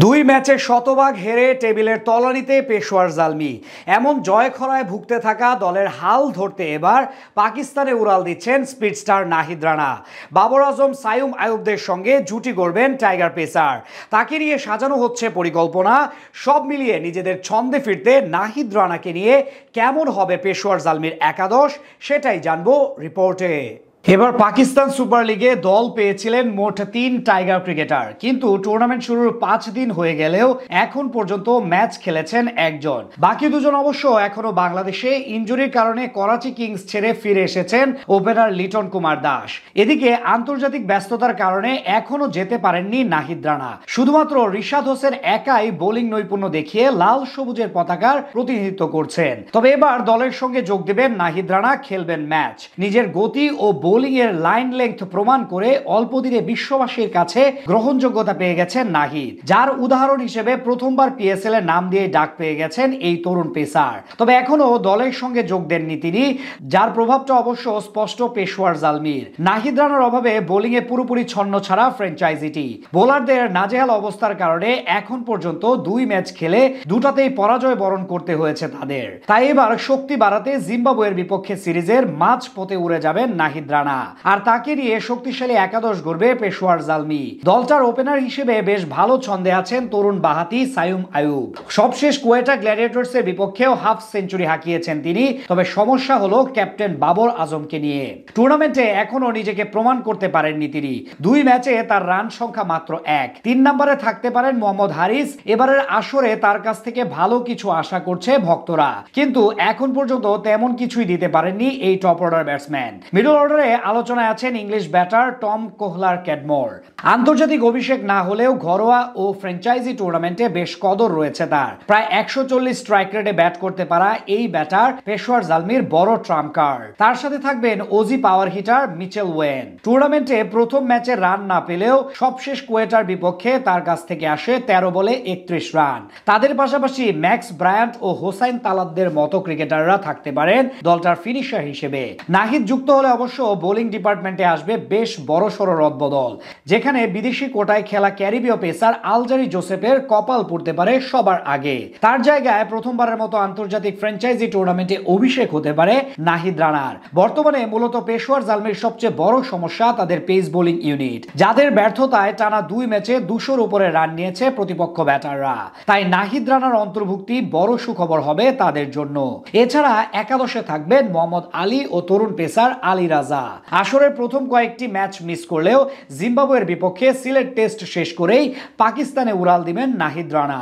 দুই ম্যাচে শতভাগ হেরে টেবিলের তলানিতে পেশোয়ার জালমি। এমন জয় খরায় ভুগতে থাকা দলের হাল ধরতে এবার পাকিস্তানে উড়াল দিচ্ছেন স্পিডস্টার নাহিদ রানা। বাবর আজম, সাইম আয়ুবদের সঙ্গে জুটি গড়বেন টাইগার পেসার। তাকে নিয়ে সাজানো হচ্ছে পরিকল্পনা। সব মিলিয়ে নিজেদের ছন্দে ফিরতে নাহিদ রানাকে নিয়ে কেমন হবে পেশোয়ার জালমির একাদশ, সেটাই জানবো রিপোর্টে। এবার পাকিস্তান সুপার লিগে দল পেয়েছিলেন মোট ৩ টাইগার ক্রিকেটার, কিন্তু টুর্নামেন্ট শুরুর ৫ দিন হয়ে গেলেও এখন পর্যন্ত ম্যাচ খেলেছেন একজন। বাকি দুজন অবশ্য এখনো বাংলাদেশে ইনজুরির কারণে করাচি কিংস ছেড়ে ফিরে এসেছেন ওপেনার লিটন কুমার দাস। এদিকে আন্তর্জাতিক ব্যস্ততার কারণে এখনো যেতে পারেননি নাহিদ রানা। শুধুমাত্র রিশাদ হোসেন একাই বোলিং নৈপুণ্য দেখিয়ে লাল সবুজের পতাকার প্রতিনিধিত্ব করছেন। তবে এবার দলের সঙ্গে যোগ দেবেন নাহিদ রানা, খেলবেন ম্যাচ। নিজের গতি ও বোলিং এর লাইন লেংথ প্রমাণ করে অল্প দিনে বিশ্ববাসীর কাছে গ্রহণযোগ্যতা পেয়ে গেছেন নাহিদ, যার উদাহরণ হিসেবে প্রথমবার পিএসএল এর নাম দিয়ে ডাক পেয়ে গেছেন এই তরুণ পেসার। তবে এখনো দলের সঙ্গে যোগ দেননি তিনি, যার প্রভাবটা অবশ্য স্পষ্ট পেশোয়ার জালমির। নাহিদ রানার অভাবে বোলিং এ পুরোপুরি ছন্ন ছাড়া ফ্র্যাঞ্চাইজিটি। বোলারদের নাজেহাল অবস্থার কারণে এখন পর্যন্ত ২ ম্যাচ খেলে দুটাতেই পরাজয় বরণ করতে হয়েছে তাদের। তাই এবার শক্তি বাড়াতে জিম্বাবুয়ের বিপক্ষে সিরিজের মাঝ পথে উড়ে যাবেন নাহিদ রানা, আর তাকে নিয়ে শক্তিশালী একাদশ গড়বে পেশোয়ার জালমি। দলটার ওপেনার হিসেবে বেশ ভালো ছন্দে আছেন তরুণ বাহাতি সাইম আয়ুব। সবশেষ কোয়েটা গ্ল্যাডিয়েটর্স এর বিপক্ষেও হাফ সেঞ্চুরি হাঁকিয়েছেন তিনি। তবে সমস্যা হলো ক্যাপ্টেন বাবর আজমকে নিয়ে। টুর্নামেন্টে এখনো নিজেকে প্রমাণ করতে পারেননি তিনি। ২ ম্যাচে তার রান সংখ্যা মাত্র ১। ৩ নম্বরে থাকতে পারেন মোহাম্মদ হারিস। এবারের আসরে তার কাছ থেকে ভালো কিছু আশা করছে ভক্তরা, কিন্তু এখন পর্যন্ত তেমন কিছুই দিতে পারেননি এই টপ অর্ডার ব্যাটসম্যান। মিডল অর্ডারে আলোচনায় আছেন ইংলিশ ব্যাটার টম কোহলার ক্যাডমোর। আন্তর্জাতিক অভিষেক না হলেও ঘরোয়া ও ফ্র্যাঞ্চাইজি টুর্নামেন্টে বেশ কদর রয়েছে তার। প্রায় ১৪০ স্ট্রাইক রেটে ব্যাট করতে পারা এই ব্যাটার পেশোয়ার জালমির বড় ট্রাম্প কার্ড। তার সাথে থাকবেন Aussie power hitter Mitchell Owen. টুর্নামেন্টে প্রথম ম্যাচে রান না পেলেও সবশেষ কোয়েটার বিপক্ষে তার কাছ থেকে আসে ১৩ বলে ৩১ রান। তাদের পাশাপাশি ম্যাক্স ব্রায়ান্ট ও হোসাইন তালাতদের মতো ক্রিকেটাররা থাকতে পারেন দলটার ফিনিশার হিসেবে। নাহিদ যুক্ত হলে অবশ্য বোলিং ডিপার্টমেন্টে আসবে বেশ বড়সড় রদবদল, যেখানে বিদেশি কোটায় খেলা ক্যারিবীয় পেসার আলজারি জোসেফের কপাল পড়তে পারে সবার আগে। তার জায়গায় প্রথমবারের মতো আন্তর্জাতিক ফ্র্যাঞ্চাইজি টুর্নামেন্টে অভিষেক হতে পারে নাহিদ রানার। বর্তমানে মূলত পেশোয়ার জালমির সবচেয়ে বড় সমস্যা তাদের পেস বোলিং ইউনিট, যাদের ব্যর্থতায় টানা ২ ম্যাচে ২০০-র উপরে রান নিয়েছে প্রতিপক্ষ ব্যাটাররা। তাই নাহিদ রানার অন্তর্ভুক্তি বড় সুখবর হবে তাদের জন্য। এছাড়া একাদশে থাকবেন মোহাম্মদ আলী ও তরুণ পেসার আলী রাজা। আসরের প্রথম কয়েকটি ম্যাচ মিস করলেও জিম্বাবুয়ের বিপক্ষে সিলেট টেস্ট শেষ করেই পাকিস্তানে উড়াল দিবেন নাহিদ রানা।